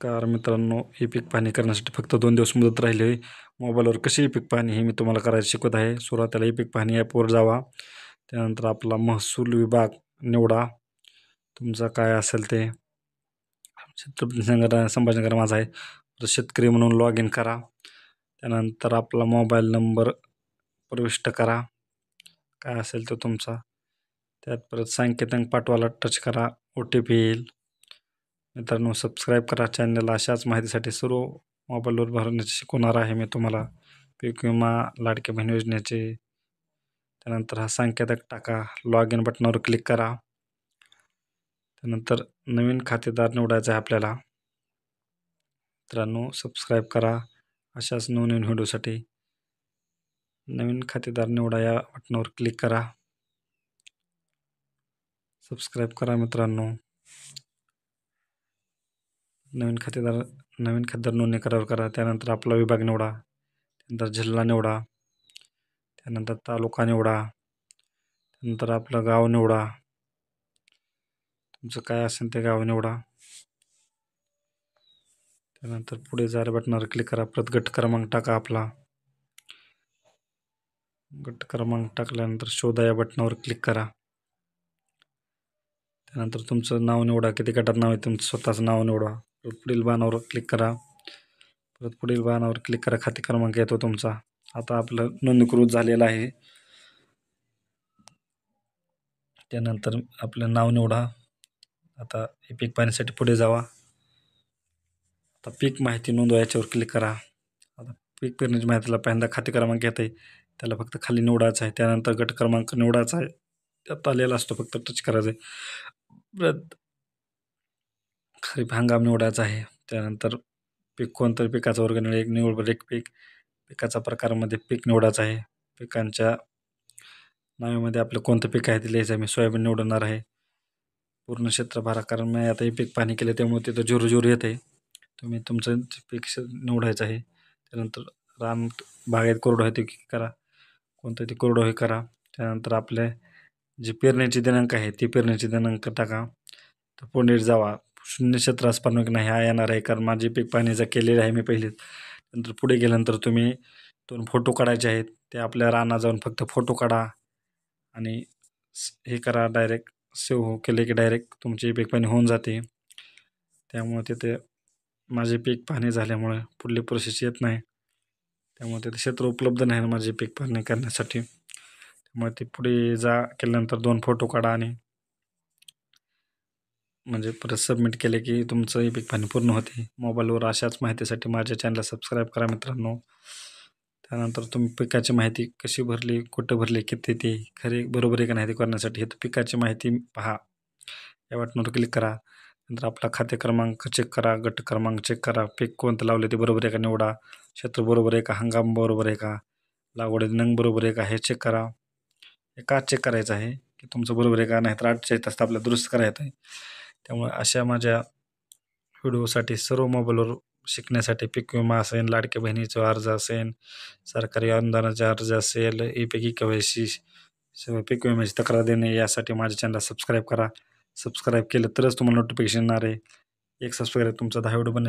नमस्कार मित्रांनो, ई पीक पाहणी करण्यासाठी फक्त 2 दिवस मुदत राहिली आहे. मोबाईलवर कशी ई पीक पाहणी हे मी तुम्हाला करायला शिकवत आहे. सुरुवातीला ई पीक पाहणी ॲपवर जावा. त्यानंतर आपला महसूल विभाग निवडा. तुमचा काय असेल ते छत्रपती संभाजीनगर माझा आहे. तर शेतकरी म्हणून लॉग इन करा. त्यानंतर आपला मोबाईल नंबर प्रविष्ट करा, काय असेल तो तुमचा. त्यात परत संकेतांक पाठवायला टच करा, OTP येईल. मित्रांनो, सबस्क्राईब करा चॅनलला. अशाच माहितीसाठी सर्व मोबाईलवर भरण्याचे शिकवणार आहे मी तुम्हाला. पीक विमा, लाडकी बहीण योजनेचे. त्यानंतर हा संकेतांक टाका, लॉग इन बटनावर क्लिक करा. त्यानंतर नवीन खातेदार निवडायचा आहे आपल्याला. मित्रांनो, सबस्क्राईब करा अशाच नवनवीन व्हिडिओसाठी. नवीन खातेदार निवडा या बटनावर क्लिक करा. सबस्क्राईब करा मित्रांनो. नवीन खातेदार नोंदणी करार करा. त्यानंतर आपला विभाग निवडा. त्यानंतर जिल्हा निवडा. त्यानंतर तालुका निवडा. त्यानंतर आपलं गाव निवडा. तुमचं काय असेल ते गाव निवडा. त्यानंतर पुढे जा बटनावर क्लिक करा. परत गट क्रमांक टाका आपला. गट क्रमांक टाकल्यानंतर शोधा या बटनावर क्लिक करा. त्यानंतर तुमचं नाव निवडा, किती गटात नाव आहे तुमचं स्वतःचं नाव निवडा. पुढील बाणावर क्लिक करा. परत पुढील बाणावर क्लिक करा, खाते क्रमांक येतो तुमचा. आता आपलं नोंदणीकृत झालेलं आहे. त्यानंतर आपलं नाव निवडा. आता हे पीक पाहण्यासाठी पुढे जावा. आता पीक माहिती नोंदवा याच्यावर क्लिक करा. आता पीक पेरणीची माहितीला पहिल्यांदा खाते क्रमांक येत आहे, त्याला फक्त खाली निवडायचं आहे. त्यानंतर गट क्रमांक निवडायचा आहे, त्यात आलेला असतो, फक्त टच करायचं आहे. खरीप हंगाम निवडायचा आहे. त्यानंतर पीक कोणतं, पिकाचा वर्ग निवड एक पीक. पिकाचा प्रकारामध्ये पीक निवडायचं आहे. पिकांच्या नावामध्ये आपलं कोणतं पीक आहे ते लिहायचं आहे. मी सोयाबीन निवडणार आहे. पूर्ण क्षेत्र भरा, कारण मी आता हे पीक पाहणी केलं त्यामुळे तिथं 0 येत आहे. तुम्ही तुमचं पीक निवडायचं आहे. त्यानंतर रान बागायत कोरडं आहे ते करा, कोणतं ते कोरडं हे करा. त्यानंतर आपले जी पेरण्याची दिनांक आहे ती पेरण्याची दिनांक टाका. तर पुढे जावा. 0 क्षेत्र स्पर्धक नाही हा येणार आहे, कारण माझी पीक पाहणीचा केलेली आहे मी पहिलेच. नंतर पुढे गेल्यानंतर तुम्ही 2 फोटो काढायचे आहेत. ते आपल्या रानात जाऊन फक्त फोटो काढा आणि हे करा. डायरेक्ट सेव्ह केले की डायरेक्ट तुमची पीक पाहणी होऊन जाते. त्यामुळे तिथे माझी पीक पाहणी झाल्यामुळे पुढली प्रोसेस येत नाही. त्यामुळे तिथे क्षेत्र उपलब्ध नाही माझी पीक पाहणी करण्यासाठी. त्यामुळे ते पुढे जा केल्यानंतर 2 फोटो काढा आणि म्हणजे परत सबमिट केले की तुमचं ही पीक पाहणी पूर्ण होते. मोबाईलवर अशाच माहितीसाठी माझ्या चॅनलला सबस्क्राईब करा मित्रांनो. त्यानंतर तुम्ही पिकाची माहिती कशी भरली, कुठं भरली, किती ते खरी बरोबर आहे का नाही ते करण्यासाठी हे पिकाची माहिती पहा, या बटनावर क्लिक करा. नंतर आपला खाते क्रमांक चेक करा, गट क्रमांक चेक करा, पीक कोणतं लावले ते बरोबर आहे का निवडा, क्षेत्र बरोबर आहे का, हंगाम बरोबर आहे का, लागवड नंग बरोबर आहे का हे चेक करा. हे का चेक करायचं आहे की तुमचं बरोबर आहे का, नाही तर 48 तास आपल्याला दुरुस्त करायचं आहे. त्यामुळे अशा माझ्या व्हिडिओसाठी सर्व मोबाईलवर शिकण्यासाठी पीक विमा असेल, लाडक्या बहिणीचा अर्ज असेल, सरकारी अनुदानाचा अर्ज असेल, ई-पीक KYC, पीक विम्याची तक्रार देणे, यासाठी माझ्या चॅनलला सबस्क्राईब करा. सबस्क्राईब केलं तरच तुम्हाला नोटिफिकेशन येणार आहे. एक सबस्क्राईब तुमचा 10 व्हिडिओ बनण्यासाठी